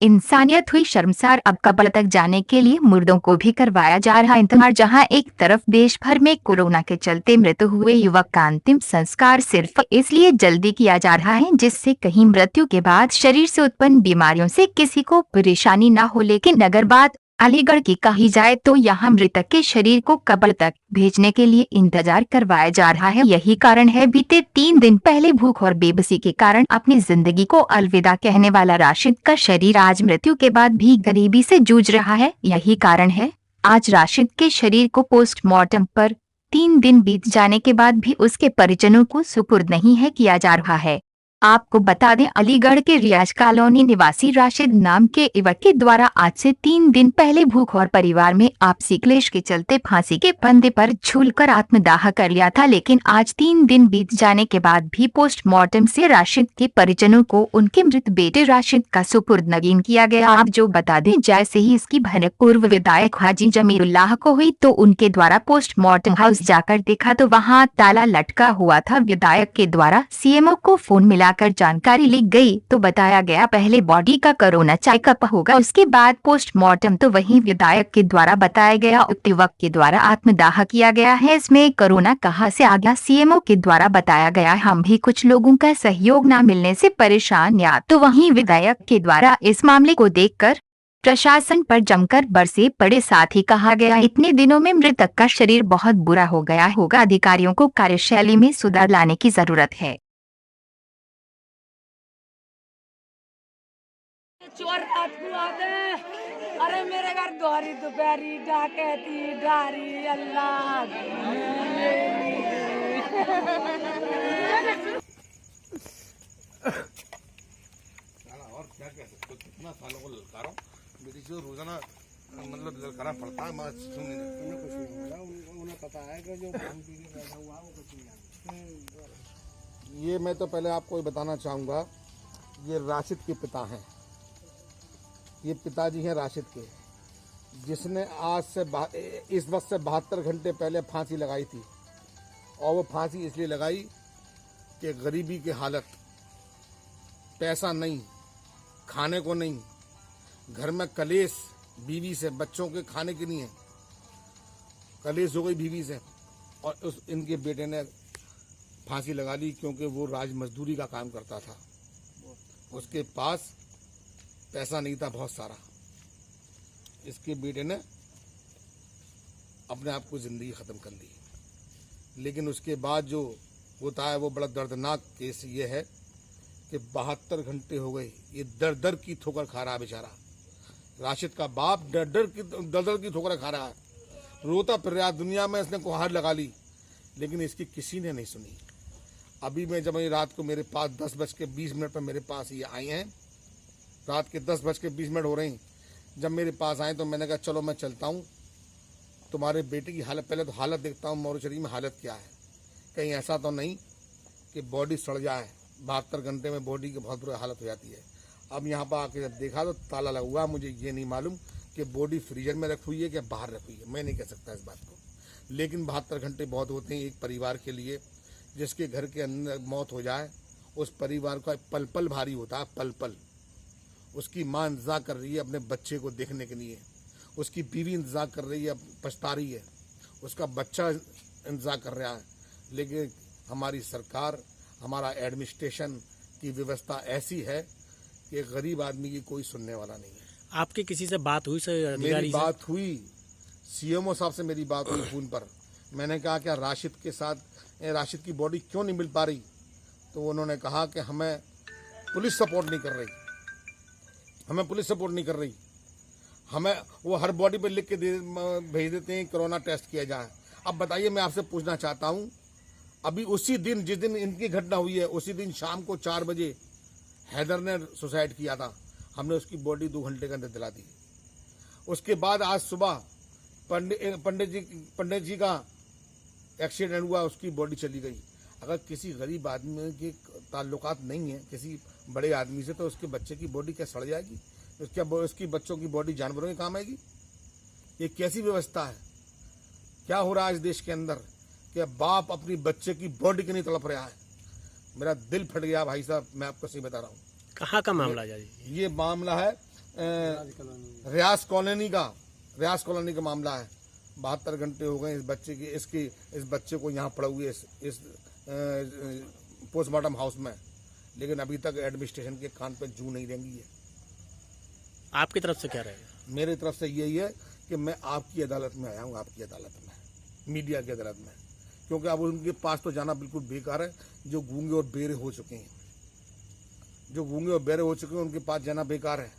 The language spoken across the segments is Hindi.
इंसानियत हुई शर्मसार। अब कब्र तक जाने के लिए मुर्दों को भी करवाया जा रहा इंतजार। जहां एक तरफ देश भर में कोरोना के चलते मृत हुए युवक का अंतिम संस्कार सिर्फ इसलिए जल्दी किया जा रहा है जिससे कहीं मृत्यु के बाद शरीर से उत्पन्न बीमारियों से किसी को परेशानी न हो, लेकिन अगर बात अलीगढ़ की कही जाए तो यहाँ मृतक के शरीर को कब्र तक भेजने के लिए इंतजार करवाया जा रहा है। यही कारण है बीते 3 दिन पहले भूख और बेबसी के कारण अपनी जिंदगी को अलविदा कहने वाला राशिद का शरीर आज मृत्यु के बाद भी गरीबी से जूझ रहा है। यही कारण है आज राशिद के शरीर को पोस्टमार्टम पर 3 दिन बीत जाने के बाद भी उसके परिजनों को सुपुर्द नहीं है किया जा रहा है। आपको बता दें, अलीगढ़ के रियाज कॉलोनी निवासी राशिद नाम के युवक के द्वारा आज से 3 दिन पहले भूख और परिवार में आपसी क्लेश के चलते फांसी के फंदे पर झूलकर आत्मदाह कर लिया था, लेकिन आज 3 दिन बीत जाने के बाद भी पोस्टमार्टम से राशिद के परिजनों को उनके मृत बेटे राशिद का सुपुर्द नगीन किया गया। आप जो बता दें, जैसे ही इसकी भनक पूर्व विधायक हाजी जमीरुल्लाह को हुई तो उनके द्वारा पोस्टमार्टम हाउस जाकर देखा तो वहाँ ताला लटका हुआ था। विधायक के द्वारा सीएमओ को फोन मिलाकर जानकारी ली गई तो बताया गया पहले बॉडी का कोरोना चेकअप होगा, उसके बाद पोस्टमार्टम। तो वहीं विधायक के द्वारा बताया गया उक्त युवक के द्वारा आत्मदाह किया गया है, इसमें कोरोना कहां से आ गया। सीएमओ के द्वारा बताया गया हम भी कुछ लोगों का सहयोग न मिलने से परेशान या तो वहीं विधायक के द्वारा इस मामले को देखकर प्रशासन पर जमकर बरसे पड़े। साथ ही कहा गया इतने दिनों में मृतक का शरीर बहुत बुरा हो गया होगा, अधिकारियों को कार्यशैली में सुधार लाने की जरूरत है। चोर रात को आते, अरे मेरे घर दोहरी दोपहरी डाकैती डारी अल्लाह। और क्या कह सकते हो, कितना सालों को ललकारा मेरी जो रोजाना मतलब ललकारा पड़ता है। मैं सुन नहीं कुछ नहीं मिला, उन्हें पता है कि जो बैठा हुआ वो कुछ नहीं। ये मैं तो पहले आपको बताना चाहूँगा, ये राशिद के पिता हैं, ये पिताजी हैं राशिद के, जिसने आज से इस वक्त से 72 घंटे पहले फांसी लगाई थी। और वो फांसी इसलिए लगाई कि गरीबी की हालत, पैसा नहीं, खाने को नहीं, घर में कलेश, बीवी से, बच्चों के खाने के नहीं है, कलेश हो गई बीवी से। और इनके बेटे ने फांसी लगा ली क्योंकि वो राज मजदूरी का काम करता था, उसके पास पैसा नहीं था बहुत सारा। इसके बेटे ने अपने आप को जिंदगी खत्म कर ली। लेकिन उसके बाद जो होता है वो बड़ा दर्दनाक केस ये है कि 72 घंटे हो गए ये दर दर की ठोकर खा रहा है बेचारा। राशिद का बाप दर दर की ठोकर खा रहा है, रोता फिर रहा दुनिया में। इसने गुहार लगा ली लेकिन इसकी किसी ने नहीं सुनी। अभी मैं जब रात को मेरे पास 10:20 पर मेरे पास ये आए हैं, रात के 10:20 हो रहे हैं, जब मेरे पास आए तो मैंने कहा चलो मैं चलता हूँ, तुम्हारे बेटे की हालत पहले तो हालत देखता हूँ मोर्चरी में हालत क्या है, कहीं ऐसा तो नहीं कि बॉडी सड़ जाए। 72 घंटे में बॉडी की बहुत बुरी हालत हो जाती है। अब यहाँ पर आके जब देखा तो ताला लगा हुआ। मुझे ये नहीं मालूम कि बॉडी फ्रीजर में रखी हुई है कि बाहर रखी हुई है, मैं नहीं कह सकता इस बात को। लेकिन 72 घंटे बहुत होते हैं एक परिवार के लिए। जिसके घर के अंदर मौत हो जाए उस परिवार का पल पल भारी होता है, पल पल। उसकी माँ इंतजार कर रही है अपने बच्चे को देखने के लिए, उसकी बीवी इंतजार कर रही है, पछता रही है, उसका बच्चा इंतजार कर रहा है। लेकिन हमारी सरकार, हमारा एडमिनिस्ट्रेशन की व्यवस्था ऐसी है कि गरीब आदमी की कोई सुनने वाला नहीं है। आपकी किसी से बात हुई सर? मेरी बात हुई, सीएमओ साहब से मेरी बात हुई फोन पर। मैंने कहा क्या राशिद के साथ राशिद की बॉडी क्यों नहीं मिल पा रही, तो उन्होंने कहा कि हमें पुलिस सपोर्ट नहीं कर रही, हमें पुलिस सपोर्ट नहीं कर रही, हमें वो हर बॉडी पे लिख के भेज देते हैं कोरोना टेस्ट किया जाए। अब बताइए, मैं आपसे पूछना चाहता हूँ, अभी उसी दिन जिस दिन इनकी घटना हुई है उसी दिन शाम को 4 बजे हैदर ने सुसाइड किया था, हमने उसकी बॉडी 2 घंटे के अंदर दिला दी। उसके बाद आज सुबह पंडित जी का एक्सीडेंट हुआ, उसकी बॉडी चली गई। अगर किसी गरीब आदमी के ताल्लुकात नहीं है किसी बड़े आदमी से, तो उसके बच्चे की बॉडी क्या सड़ जाएगी? उसकी बच्चों की बॉडी जानवरों के काम आएगी? ये कैसी व्यवस्था है? क्या हो रहा है इस देश के अंदर कि बाप अपनी बच्चे की बॉडी के नहीं तड़प रहा है? मेरा दिल फट गया भाई साहब, मैं आपको सही बता रहा हूँ। कहाँ का मामला है? ये मामला है रियाज कॉलोनी का मामला है। 72 घंटे हो गए इस बच्चे को यहाँ पड़ा हुए इस पोस्टमार्टम हाउस में, लेकिन अभी तक एडमिनिस्ट्रेशन के कान पे जू नहीं रेंगी है। आपकी तरफ से क्या रहेगा? मेरी तरफ से यही है कि मैं आपकी अदालत में आया हूँ, आपकी अदालत में, मीडिया की अदालत में, क्योंकि अब उनके पास तो जाना बिल्कुल बेकार है। जो गूंगे और बेरे हो चुके हैं, उनके पास जाना बेकार है।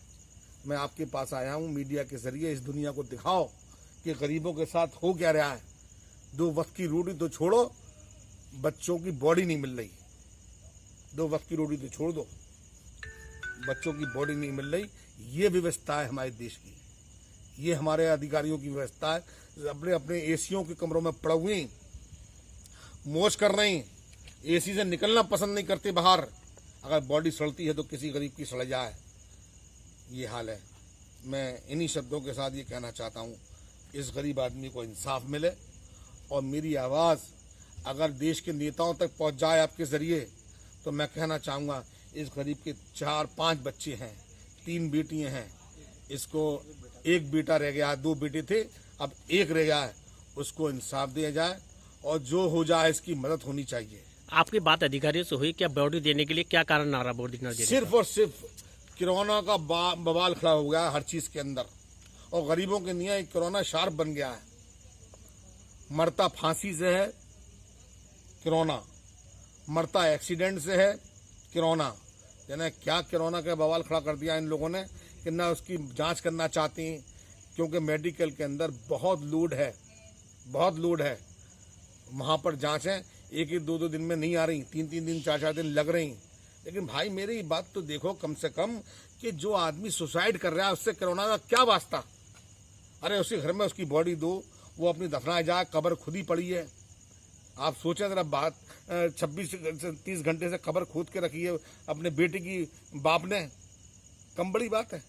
मैं आपके पास आया हूँ मीडिया के जरिए, इस दुनिया को दिखाओ कि गरीबों के साथ हो क्या रहा है। 2 वक्त की रोटी तो छोड़ो, बच्चों की बॉडी नहीं मिल रही। 2 वक्त की रोटी तो छोड़ दो, बच्चों की बॉडी नहीं मिल रही। ये व्यवस्था है हमारे देश की, ये हमारे अधिकारियों की व्यवस्था है। अपने अपने एसियों के कमरों में पड़े हुए मौज कर रहे हैं, एसी से निकलना पसंद नहीं करते बाहर। अगर बॉडी सड़ती है तो किसी गरीब की सड़ जाए, ये हाल है। मैं इन्हीं शब्दों के साथ ये कहना चाहता हूँ, इस गरीब आदमी को इंसाफ मिले और मेरी आवाज़ अगर देश के नेताओं तक पहुँच जाए आपके ज़रिए, तो मैं कहना चाहूँगा इस गरीब के 4-5 बच्चे हैं, 3 बेटियाँ हैं, इसको 1 बेटा रह गया है, 2 बेटे थे, अब 1 रह गया है, उसको इंसाफ दिया जाए और जो हो जाए इसकी मदद होनी चाहिए। आपकी बात अधिकारियों से हुई क्या? बॉडी देने के लिए क्या कारण आ रहा बॉडी न देने का? सिर्फ और सिर्फ कोरोना का बवाल खड़ा हो गया है हर चीज के अंदर, और गरीबों के लिए कोरोना शार्प बन गया है। मरता फांसी से है कोरोना, मरता एक्सीडेंट से है कोरोना। यानी क्या कोरोना का बवाल खड़ा कर दिया इन लोगों ने कि ना उसकी जांच करना चाहते हैं, क्योंकि मेडिकल के अंदर बहुत लोड है वहाँ पर जांचें 1-2 दिन में नहीं आ रही, 3-3 दिन 4-4 दिन लग रही। लेकिन भाई मेरी बात तो देखो कम से कम कि जो आदमी सुसाइड कर रहा है उससे कोरोना का क्या वास्ता? अरे उसके घर में उसकी बॉडी दो, वो अपनी दफनाए जाए, कब्र खुद ही पड़ी है। आप सोचें जरा बात, 26-30 घंटे से कब्र खोद के रखी है अपने बेटे की बाप ने, कम बड़ी बात है?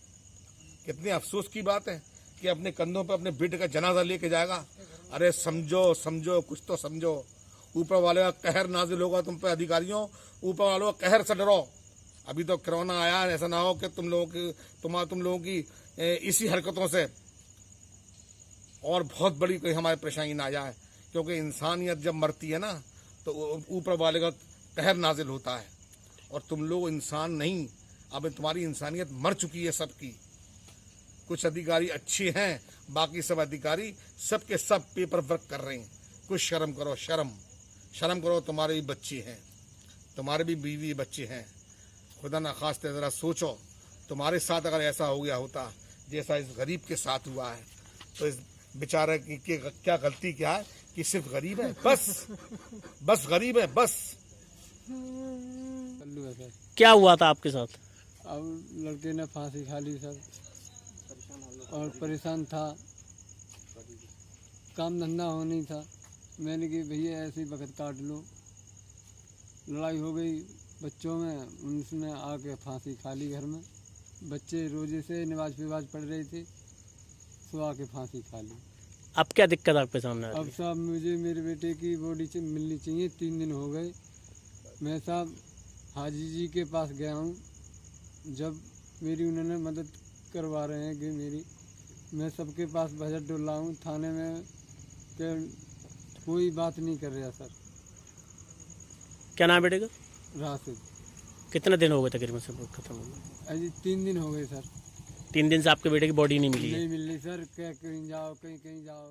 कितने अफसोस की बात है कि अपने कंधों पर अपने बेटे का जनाजा लेके जाएगा। अरे समझो कुछ तो समझो। ऊपर वाले का कहर नाजिल होगा तुम पे अधिकारियों, ऊपर वालों का कहर से डरो। अभी तो कोरोना आया, ऐसा ना हो कि तुम लोगों की इसी हरकतों से और बहुत बड़ी कोई हमारी परेशानी ना आ जाए, क्योंकि इंसानियत जब मरती है ना तो ऊपर वाले का कहर नाजिल होता है। और तुम लोग इंसान नहीं, अब तुम्हारी इंसानियत मर चुकी है सबकी। कुछ अधिकारी अच्छे हैं, बाकी सब अधिकारी सबके सब पेपर वर्क कर रहे हैं। कुछ शर्म करो, शर्म करो। तुम्हारे भी बच्चे हैं, तुम्हारे भी बीवी बच्चे हैं। खुदा ना खास्ते ज़रा सोचो, तुम्हारे साथ अगर ऐसा हो गया होता जैसा इस गरीब के साथ हुआ है, तो इस बेचारे की क्या गलती क्या है कि सिर्फ गरीब है, बस गरीब है बस। क्या हुआ था आपके साथ? अब लड़के ने फांसी खा ली सर, और परेशान था, काम धंधा हो नहीं था। मैंने कि भैया ऐसे ही वक्त काट लो। लड़ाई हो गई बच्चों में, उनमें आके फांसी खा ली। घर में बच्चे रोजे से नमाज पढ़ रहे थे, सो आके फांसी खा ली। अब क्या दिक्कत आपके सामने आ रही अब है? साहब मुझे मेरे बेटे की बॉडी मिलनी चाहिए। 3 दिन हो गए, मैं साहब हाजी जी के पास गया हूँ, जब मेरी उन्होंने मदद करवा रहे हैं कि मैं सबके पास बजट डोला हूँ थाने में, कोई बात नहीं कर रहा सर। क्या नाम बेटे का? राशिद। कितने दिन हो गए तकरीबन से खत्म हो गए? अजी 3 दिन हो गए सर। 3 दिन से आपके बेटे की बॉडी नहीं मिली है? नहीं मिल रही सर, कहीं जाओ कहीं जाओ।